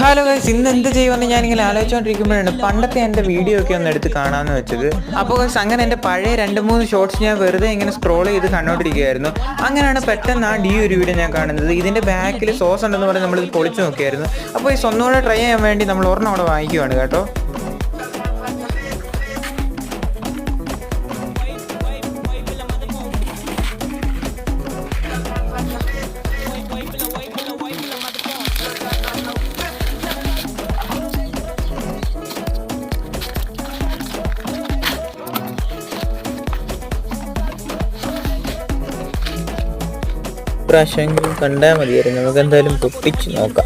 Hello guys, ഇന്ന് എന്ത് ചെയ്യുമെന്ന് ഞാനിങ്ങനെ ആലോചിച്ചുകൊണ്ടിരിക്കുമ്പോഴാണ് പണ്ടത്തെ എൻ്റെ വീഡിയോ ഒക്കെ ഒന്ന് എടുത്ത് കാണാമെന്ന് വെച്ചത്. അപ്പോൾ ഗൈസ് അങ്ങനെ എൻ്റെ പഴയ 2-3 ഷോർട്സ് ഞാൻ വെറുതെ ഇങ്ങനെ സ്ക്രോൾ ചെയ്ത് കണ്ടുകൊണ്ടിരിക്കുകയായിരുന്നു. അങ്ങനെയാണ് പെട്ടെന്ന് ഈ ഒരു വീഡിയോ ഞാൻ കാണുന്നത്. ഇതിൻ്റെ ബാക്കിൽ സോസ് ഉണ്ടെന്ന് പറഞ്ഞ് നമ്മളിത് പൊളിച്ച് നോക്കിയായിരുന്നു. അപ്പോൾ ഈ ഒന്നുകൂടെ ട്രൈ ചെയ്യാൻ വേണ്ടി നമ്മൾ ഒരെണ്ണം അവിടെ വാങ്ങിക്കുവാണ് കേട്ടോ. പ്രാവശ്യം കണ്ടാൽ മതിയായിരുന്നു. നമുക്ക് എന്തായാലും പൊട്ടിച്ച് നോക്കാം.